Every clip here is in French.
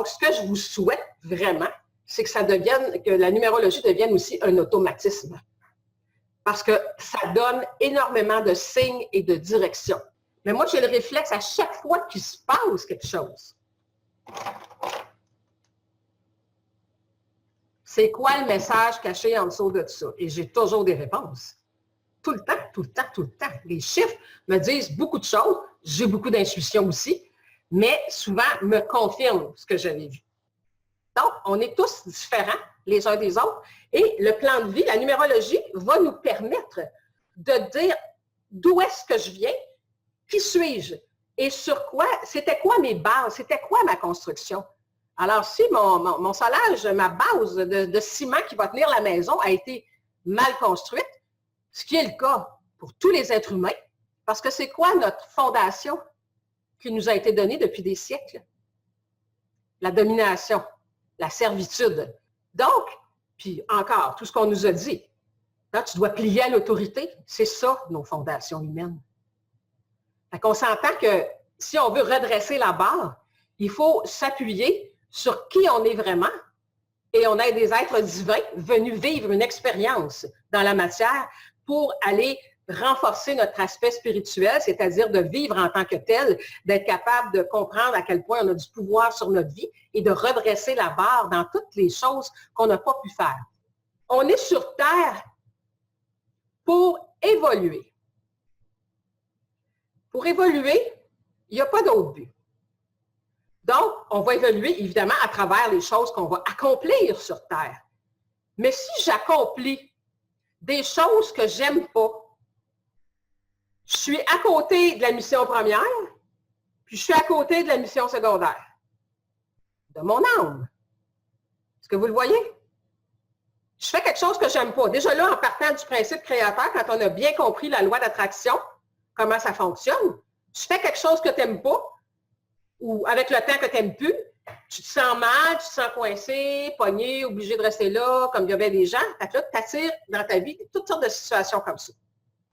Donc, ce que je vous souhaite vraiment, c'est que la numérologie devienne aussi un automatisme. Parce que ça donne énormément de signes et de directions. Mais moi, j'ai le réflexe à chaque fois qu'il se passe quelque chose. C'est quoi le message caché en dessous de ça? Et j'ai toujours des réponses. Tout le temps, tout le temps, tout le temps. Les chiffres me disent beaucoup de choses. J'ai beaucoup d'intuition aussi, mais souvent me confirment ce que j'avais vu. Donc, on est tous différents les uns des autres. Et le plan de vie, la numérologie, va nous permettre de dire d'où est-ce que je viens, qui suis-je et sur quoi, c'était quoi mes bases, c'était quoi ma construction. Alors, si mon solage, ma base de ciment qui va tenir la maison a été mal construite, ce qui est le cas pour tous les êtres humains, parce que c'est quoi notre fondation qui nous a été donnée depuis des siècles? La domination, la servitude. Donc, puis encore, tout ce qu'on nous a dit, là, tu dois plier à l'autorité, c'est ça, nos fondations humaines. Fait qu'on s'entend que si on veut redresser la barre, il faut s'appuyer sur qui on est vraiment et on est des êtres divins venus vivre une expérience dans la matière pour aller renforcer notre aspect spirituel, c'est-à-dire de vivre en tant que tel, d'être capable de comprendre à quel point on a du pouvoir sur notre vie et de redresser la barre dans toutes les choses qu'on n'a pas pu faire. On est sur Terre pour évoluer. Pour évoluer, il n'y a pas d'autre but. Donc, on va évoluer évidemment à travers les choses qu'on va accomplir sur Terre. Mais si j'accomplis des choses que j'aime pas, je suis à côté de la mission première, puis je suis à côté de la mission secondaire de mon âme. Est-ce que vous le voyez? Je fais quelque chose que j'aime pas. Déjà là, en partant du principe créateur, quand on a bien compris la loi d'attraction, comment ça fonctionne, tu fais quelque chose que tu n'aimes pas, ou avec le temps que tu n'aimes plus, tu te sens mal, tu te sens coincé, pogné, obligé de rester là, comme il y avait des gens. Fait que là, tu attires dans ta vie toutes sortes de situations comme ça.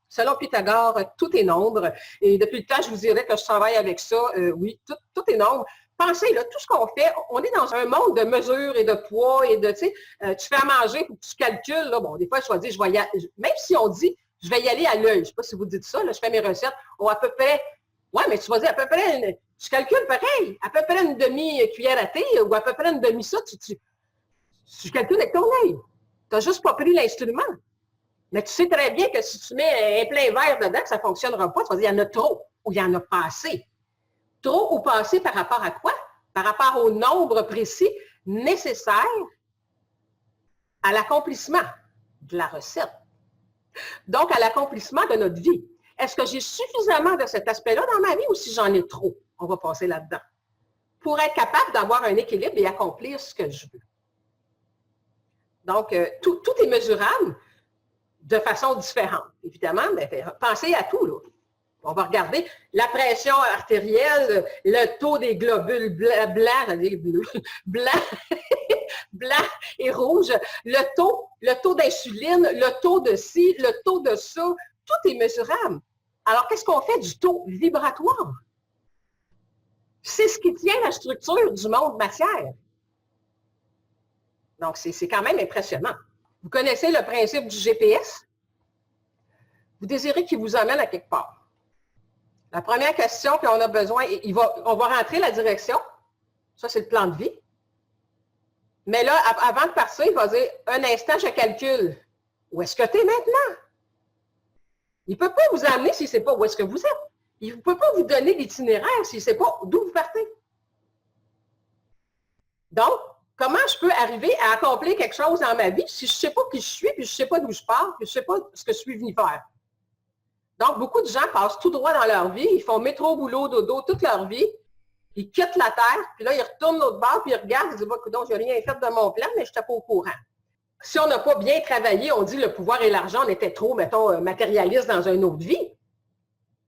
Selon Pythagore, tout est nombre. Et depuis le temps, je vous dirais que je travaille avec ça. Oui, tout est nombre. Pensez, là, tout ce qu'on fait, on est dans un monde de mesures et de poids et de, tu sais, tu fais à manger, faut que tu calcules, là, bon, des fois, je vais dire, je vais y aller, même si on dit, je vais y aller à l'œil, je ne sais pas si vous dites ça, là, je fais mes recettes, à peu près, ouais, mais tu vas dire à peu près, je calcule pareil, à peu près une demi-cuillère à thé ou à peu près une demi-ça, tu calcules avec ton œil. Tu n'as juste pas pris l'instrument. Mais tu sais très bien que si tu mets un plein verre dedans, que ça ne fonctionnera pas, tu vas dire, il y en a trop ou il y en a pas assez. Trop ou pas assez par rapport à quoi? Par rapport au nombre précis nécessaire à l'accomplissement de la recette. Donc, à l'accomplissement de notre vie. Est-ce que j'ai suffisamment de cet aspect-là dans ma vie ou si j'en ai trop? On va passer là-dedans. Pour être capable d'avoir un équilibre et accomplir ce que je veux. Donc, tout est mesurable de façon différente. Évidemment, mais pensez à tout, là. On va regarder la pression artérielle, le taux des globules blancs et rouges, le taux d'insuline, le taux de ci, le taux de ça, tout est mesurable. Alors, qu'est-ce qu'on fait du taux vibratoire? C'est ce qui tient la structure du monde matière. Donc, c'est quand même impressionnant. Vous connaissez le principe du GPS? Vous désirez qu'il vous emmène à quelque part. La première question qu'on a besoin, on va rentrer la direction. Ça, c'est le plan de vie. Mais là, avant de partir, il va dire, un instant, je calcule. Où est-ce que tu es maintenant? Il ne peut pas vous amener s'il ne sait pas où est-ce que vous êtes. Il ne peut pas vous donner l'itinéraire s'il ne sait pas d'où vous partez. Donc, comment je peux arriver à accomplir quelque chose dans ma vie si je ne sais pas qui je suis, puis je ne sais pas d'où je pars, puis je ne sais pas ce que je suis venu faire? Donc, beaucoup de gens passent tout droit dans leur vie, ils font métro, boulot, dodo toute leur vie, ils quittent la Terre, puis là, ils retournent l'autre bord, puis ils regardent, ils disent, bah, écoute, je n'ai rien fait de mon plan, mais je n'étais pas au courant. Si on n'a pas bien travaillé, on dit le pouvoir et l'argent, on était trop, mettons, matérialistes dans une autre vie.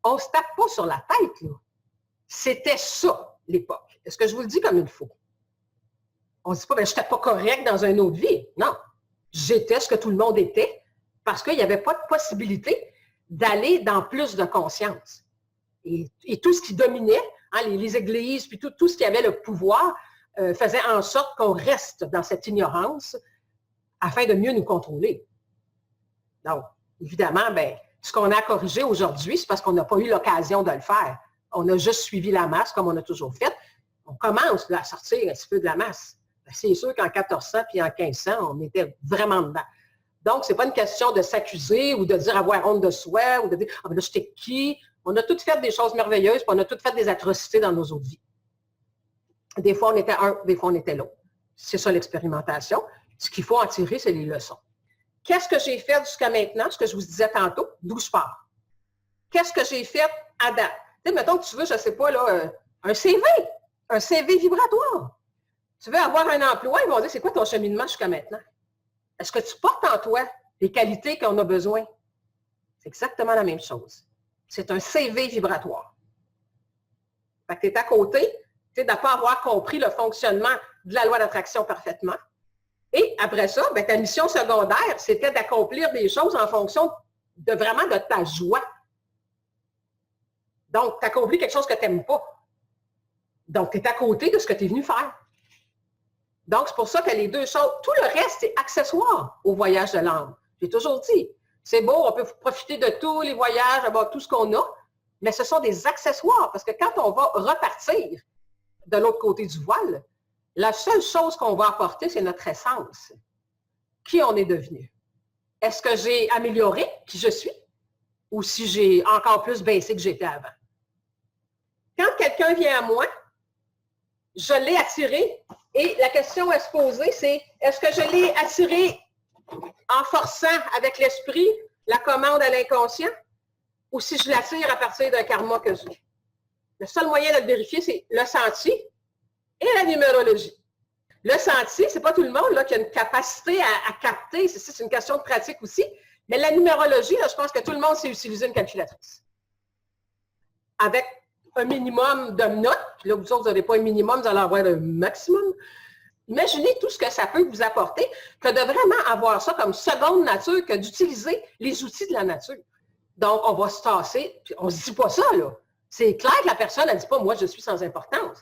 On ne se tape pas sur la tête, là. C'était ça, l'époque. Est-ce que je vous le dis comme il faut? On ne se dit pas, ben, je n'étais pas correct dans une autre vie. Non. J'étais ce que tout le monde était parce qu'il n'y avait pas de possibilité d'aller dans plus de conscience. Et tout ce qui dominait, hein, les églises, puis tout ce qui avait le pouvoir, faisait en sorte qu'on reste dans cette ignorance afin de mieux nous contrôler. Donc, évidemment, ben, ce qu'on a à corriger aujourd'hui, c'est parce qu'on n'a pas eu l'occasion de le faire. On a juste suivi la masse comme on a toujours fait. On commence à sortir un petit peu de la masse. Ben, c'est sûr qu'en 1400 puis en 1500, on était vraiment dedans. Donc, ce n'est pas une question de s'accuser ou de dire avoir honte de soi ou de dire « Ah, ben là, j'étais qui? » On a toutes fait des choses merveilleuses puis on a toutes fait des atrocités dans nos autres vies. Des fois, on était un, des fois, on était l'autre. C'est ça l'expérimentation. Ce qu'il faut en tirer, c'est les leçons. Qu'est-ce que j'ai fait jusqu'à maintenant, ce que je vous disais tantôt, d'où je pars? Qu'est-ce que j'ai fait à date? Tu sais, mettons que tu veux, je ne sais pas, là, un CV vibratoire. Tu veux avoir un emploi, ils vont dire, c'est quoi ton cheminement jusqu'à maintenant? Est-ce que tu portes en toi les qualités qu'on a besoin? C'est exactement la même chose. C'est un CV vibratoire. Fait que tu es à côté, tu sais, de ne pas avoir compris le fonctionnement de la loi d'attraction parfaitement. Et après ça, ben, ta mission secondaire, c'était d'accomplir des choses en fonction de vraiment de ta joie. Donc, tu accomplis quelque chose que tu n'aimes pas. Donc, tu es à côté de ce que tu es venu faire. Donc, c'est pour ça que les deux choses, tout le reste, c'est accessoire au voyage de l'âme. J'ai toujours dit, c'est beau, on peut profiter de tous les voyages, avoir tout ce qu'on a, mais ce sont des accessoires. Parce que quand on va repartir de l'autre côté du voile, la seule chose qu'on va apporter, c'est notre essence. Qui on est devenu? Est-ce que j'ai amélioré qui je suis? Ou si j'ai encore plus baissé que j'étais avant? Quand quelqu'un vient à moi, je l'ai attiré et la question à se poser, c'est est-ce que je l'ai attiré en forçant avec l'esprit la commande à l'inconscient ou si je l'attire à partir d'un karma que j'ai? Le seul moyen de le vérifier, c'est le senti et la numérologie. Le senti, ce n'est pas tout le monde là, qui a une capacité à capter, c'est une question de pratique aussi, mais la numérologie, là, je pense que tout le monde sait utiliser une calculatrice. Avec un minimum de notes, puis là, vous autres, vous n'avez pas un minimum, vous allez avoir un maximum. Imaginez tout ce que ça peut vous apporter, que de vraiment avoir ça comme seconde nature, que d'utiliser les outils de la nature. Donc, on va se tasser, puis on ne se dit pas ça, là. C'est clair que la personne, elle ne dit pas « moi, je suis sans importance ».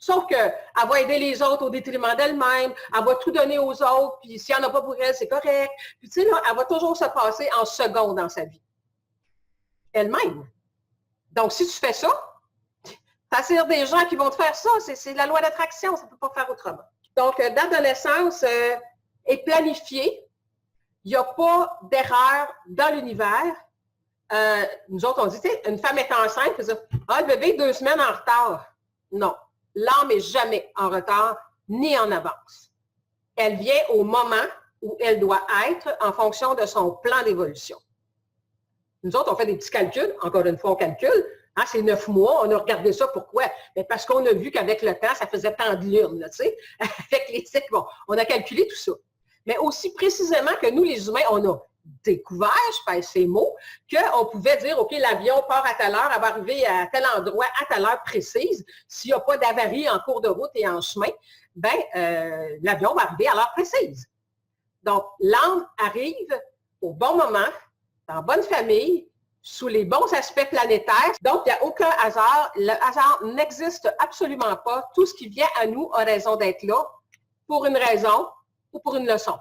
Sauf qu'elle va aider les autres au détriment d'elle-même, elle va tout donner aux autres, puis s'il n'y en a pas pour elle, c'est correct. Puis tu sais, là, elle va toujours se passer en seconde dans sa vie. Elle-même. Donc, si tu fais ça, tu attires des gens qui vont te faire ça. C'est la loi d'attraction, ça ne peut pas faire autrement. Donc, date de naissance est planifiée. Il n'y a pas d'erreur dans l'univers. Nous autres, on dit, tu sais, une femme est enceinte, puis le bébé 2 semaines en retard. Non. L'âme n'est jamais en retard ni en avance. Elle vient au moment où elle doit être en fonction de son plan d'évolution. Nous autres, on fait des petits calculs. Encore une fois, on calcule. Hein, c'est 9 mois. On a regardé ça. Pourquoi? Bien, parce qu'on a vu qu'avec le temps, ça faisait tant de lunes, tu sais, avec les cycles. Bon, on a calculé tout ça. Mais aussi précisément que nous, les humains, on a découvert, je pèse ces mots, qu'on pouvait dire, OK, l'avion part à telle heure, elle va arriver à tel endroit à telle heure précise. S'il n'y a pas d'avarie en cours de route et en chemin, ben l'avion va arriver à l'heure précise. Donc, l'âme arrive au bon moment, en bonne famille, sous les bons aspects planétaires. Donc, il n'y a aucun hasard. Le hasard n'existe absolument pas. Tout ce qui vient à nous a raison d'être là pour une raison ou pour une leçon.